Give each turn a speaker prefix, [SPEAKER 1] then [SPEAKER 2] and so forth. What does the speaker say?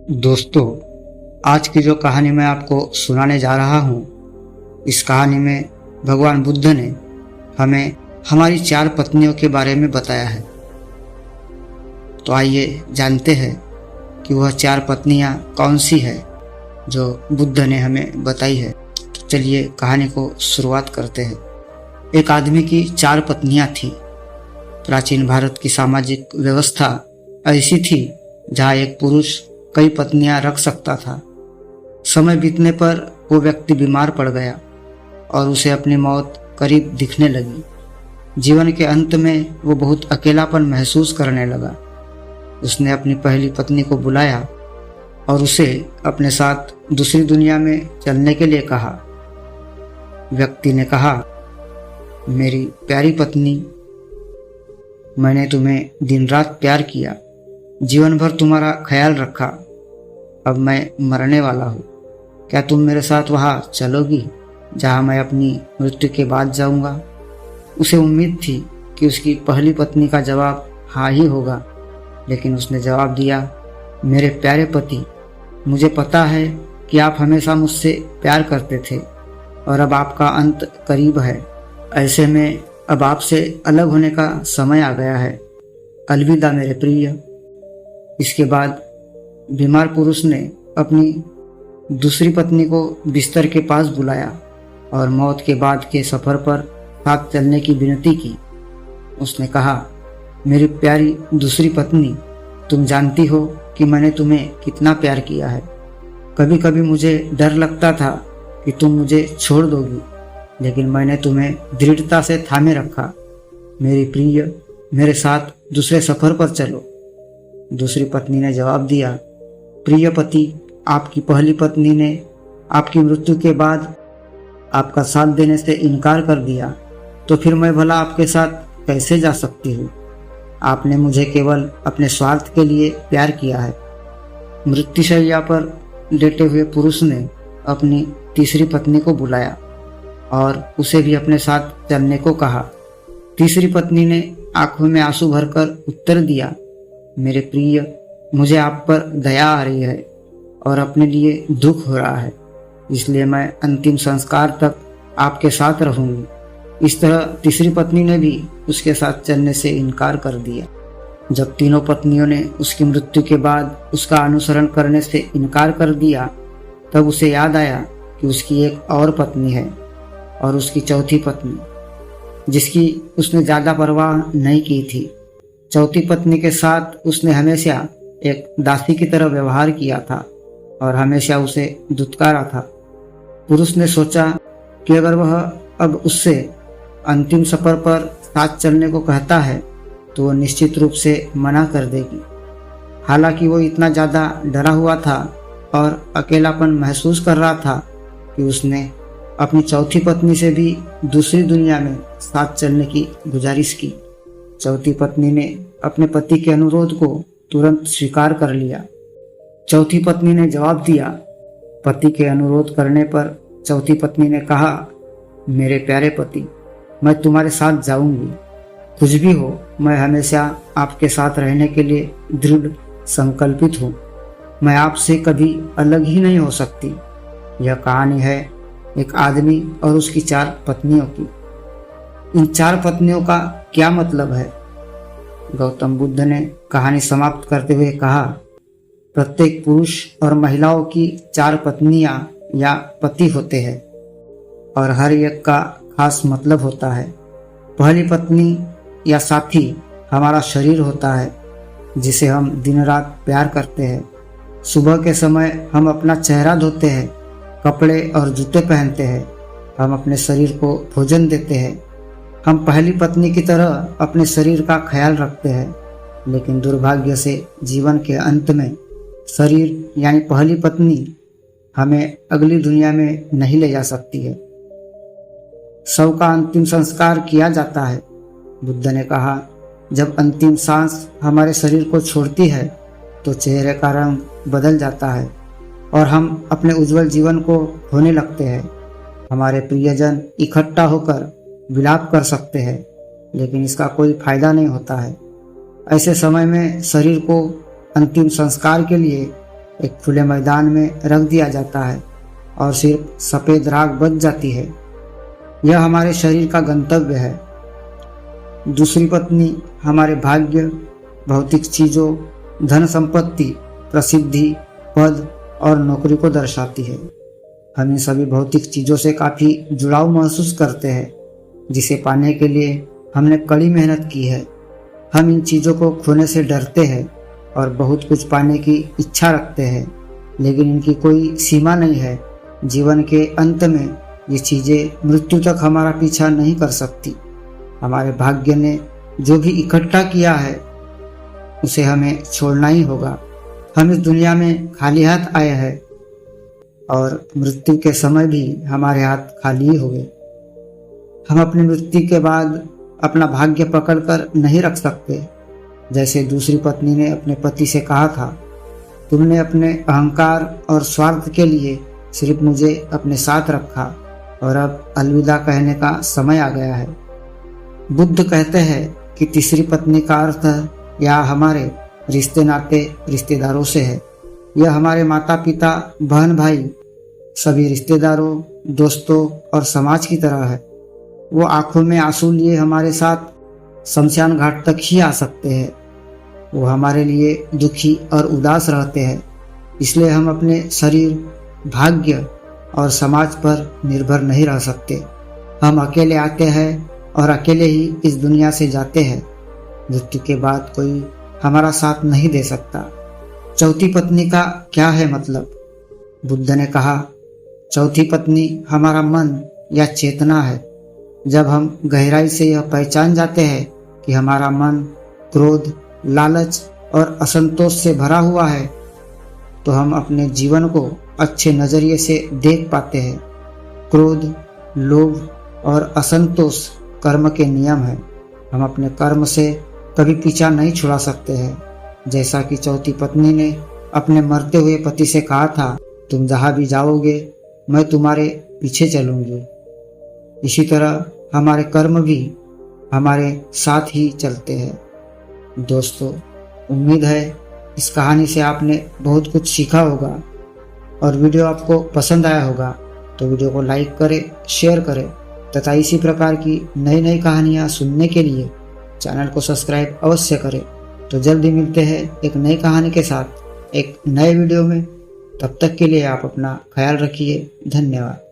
[SPEAKER 1] दोस्तों, आज की जो कहानी मैं आपको सुनाने जा रहा हूँ, इस कहानी में भगवान बुद्ध ने हमें हमारी 4 पत्नियों के बारे में बताया है। तो आइए जानते हैं कि वह 4 पत्नियाँ कौन सी है जो बुद्ध ने हमें बताई है। तो चलिए कहानी को शुरुआत करते हैं। एक आदमी की 4 पत्नियाँ थीं। प्राचीन भारत की सामाजिक व्यवस्था ऐसी थी जहाँ एक पुरुष कई पत्नियां रख सकता था। समय बीतने पर वो व्यक्ति बीमार पड़ गया और उसे अपनी मौत करीब दिखने लगी। जीवन के अंत में वो बहुत अकेलापन महसूस करने लगा। उसने अपनी पहली पत्नी को बुलाया और उसे अपने साथ दूसरी दुनिया में चलने के लिए कहा। व्यक्ति ने कहा, मेरी प्यारी पत्नी, मैंने तुम्हें दिन रात प्यार किया, जीवन भर तुम्हारा ख्याल रखा। अब मैं मरने वाला हूँ। क्या तुम मेरे साथ वहाँ चलोगी जहाँ मैं अपनी मृत्यु के बाद जाऊँगा? उसे उम्मीद थी कि उसकी पहली पत्नी का जवाब हाँ ही होगा, लेकिन उसने जवाब दिया, मेरे प्यारे पति, मुझे पता है कि आप हमेशा मुझसे प्यार करते थे और अब आपका अंत करीब है। ऐसे में अब आपसे अलग होने का समय आ गया है। अलविदा मेरे प्रिय। इसके बाद बीमार पुरुष ने अपनी दूसरी पत्नी को बिस्तर के पास बुलाया और मौत के बाद के सफ़र पर साथ चलने की विनती की। उसने कहा, मेरी प्यारी दूसरी पत्नी, तुम जानती हो कि मैंने तुम्हें कितना प्यार किया है। कभी कभी मुझे डर लगता था कि तुम मुझे छोड़ दोगी, लेकिन मैंने तुम्हें दृढ़ता से थामे रखा। मेरी प्रिय, मेरे साथ दूसरे सफ़र पर चलो। दूसरी पत्नी ने जवाब दिया, प्रिय पति, आपकी पहली पत्नी ने आपकी मृत्यु के बाद आपका साथ देने से इनकार कर दिया, तो फिर मैं भला आपके साथ कैसे जा सकती हूँ? आपने मुझे केवल अपने स्वार्थ के लिए प्यार किया है। मृत्युशैया पर लेटे हुए पुरुष ने अपनी तीसरी पत्नी को बुलाया और उसे भी अपने साथ चलने को कहा। तीसरी पत्नी ने आंखों में आंसू भरकर उत्तर दिया, मेरे प्रिय, मुझे आप पर दया आ रही है और अपने लिए दुख हो रहा है, इसलिए मैं अंतिम संस्कार तक आपके साथ रहूंगी। इस तरह तीसरी पत्नी ने भी उसके साथ चलने से इनकार कर दिया। जब तीनों पत्नियों ने उसकी मृत्यु के बाद उसका अनुसरण करने से इनकार कर दिया, तब उसे याद आया कि उसकी एक और पत्नी है और उसकी चौथी पत्नी, जिसकी उसने ज़्यादा परवाह नहीं की थी। चौथी पत्नी के साथ उसने हमेशा एक दासी की तरह व्यवहार किया था और हमेशा उसे दुत्कारा था। पुरुष ने सोचा कि अगर वह अब उससे अंतिम सफर पर साथ चलने को कहता है तो वह निश्चित रूप से मना कर देगी। हालांकि वो इतना ज़्यादा डरा हुआ था और अकेलापन महसूस कर रहा था कि उसने अपनी चौथी पत्नी से भी दूसरी दुनिया में साथ चलने की गुजारिश की। चौथी पत्नी ने अपने पति के अनुरोध को तुरंत स्वीकार कर लिया। चौथी पत्नी ने जवाब दिया। पति के अनुरोध करने पर चौथी पत्नी ने कहा, मेरे प्यारे पति, मैं तुम्हारे साथ जाऊंगी। कुछ भी हो, मैं हमेशा आपके साथ रहने के लिए दृढ़ संकल्पित हूँ। मैं आपसे कभी अलग ही नहीं हो सकती। यह कहानी है एक आदमी और उसकी 4 पत्नियों की। इन 4 पत्नियों का क्या मतलब है? गौतम बुद्ध ने कहानी समाप्त करते हुए कहा, प्रत्येक पुरुष और महिलाओं की 4 पत्नियां या पति होते हैं और हर एक का खास मतलब होता है। पहली पत्नी या साथी हमारा शरीर होता है, जिसे हम दिन रात प्यार करते हैं। सुबह के समय हम अपना चेहरा धोते हैं, कपड़े और जूते पहनते हैं, हम अपने शरीर को भोजन देते हैं। हम पहली पत्नी की तरह अपने शरीर का ख्याल रखते हैं, लेकिन दुर्भाग्य से जीवन के अंत में शरीर यानी पहली पत्नी हमें अगली दुनिया में नहीं ले जा सकती है। शव का अंतिम संस्कार किया जाता है। बुद्ध ने कहा, जब अंतिम सांस हमारे शरीर को छोड़ती है तो चेहरे का रंग बदल जाता है और हम अपने उज्जवल जीवन को खोने लगते हैं। हमारे प्रियजन इकट्ठा होकर विलाप कर सकते हैं, लेकिन इसका कोई फायदा नहीं होता है। ऐसे समय में शरीर को अंतिम संस्कार के लिए एक खुले मैदान में रख दिया जाता है और सिर्फ सफ़ेद राख बच जाती है। यह हमारे शरीर का गंतव्य है। दूसरी पत्नी हमारे भाग्य, भौतिक चीज़ों, धन संपत्ति, प्रसिद्धि, पद और नौकरी को दर्शाती है। हम इन सभी भौतिक चीज़ों से काफ़ी जुड़ाव महसूस करते हैं, जिसे पाने के लिए हमने कड़ी मेहनत की है। हम इन चीज़ों को खोने से डरते हैं और बहुत कुछ पाने की इच्छा रखते हैं, लेकिन इनकी कोई सीमा नहीं है। जीवन के अंत में ये चीज़ें मृत्यु तक हमारा पीछा नहीं कर सकती। हमारे भाग्य ने जो भी इकट्ठा किया है उसे हमें छोड़ना ही होगा। हम इस दुनिया में खाली हाथ आए हैं और मृत्यु के समय भी हमारे हाथ खाली ही होंगे। हम अपनी मृत्यु के बाद अपना भाग्य पकड़कर नहीं रख सकते। जैसे दूसरी पत्नी ने अपने पति से कहा था, तुमने अपने अहंकार और स्वार्थ के लिए सिर्फ मुझे अपने साथ रखा और अब अलविदा कहने का समय आ गया है। बुद्ध कहते हैं कि तीसरी पत्नी का अर्थ या हमारे रिश्ते नाते रिश्तेदारों से है। यह हमारे माता पिता, बहन भाई, सभी रिश्तेदारों, दोस्तों और समाज की तरह है। वो आंखों में आंसू लिए हमारे साथ शमशान घाट तक ही आ सकते हैं। वो हमारे लिए दुखी और उदास रहते हैं। इसलिए हम अपने शरीर, भाग्य और समाज पर निर्भर नहीं रह सकते। हम अकेले आते हैं और अकेले ही इस दुनिया से जाते हैं। मृत्यु के बाद कोई हमारा साथ नहीं दे सकता। चौथी पत्नी का क्या है मतलब? बुद्ध ने कहा, चौथी पत्नी हमारा मन या चेतना है। जब हम गहराई से यह पहचान जाते हैं कि हमारा मन क्रोध, लालच और असंतोष से भरा हुआ है, तो हम अपने जीवन को अच्छे नज़रिए से देख पाते हैं। क्रोध, लोभ और असंतोष कर्म के नियम है। हम अपने कर्म से कभी पीछा नहीं छुड़ा सकते हैं। जैसा कि चौथी पत्नी ने अपने मरते हुए पति से कहा था, तुम जहाँ भी जाओगे मैं तुम्हारे पीछे चलूंगी। इसी तरह हमारे कर्म भी हमारे साथ ही चलते हैं। दोस्तों, उम्मीद है इस कहानी से आपने बहुत कुछ सीखा होगा और वीडियो आपको पसंद आया होगा। तो वीडियो को लाइक करें, शेयर करें तथा इसी प्रकार की नई नई कहानियाँ सुनने के लिए चैनल को सब्सक्राइब अवश्य करें। तो जल्दी मिलते हैं एक नई कहानी के साथ एक नए वीडियो में। तब तक के लिए आप अपना ख्याल रखिए। धन्यवाद।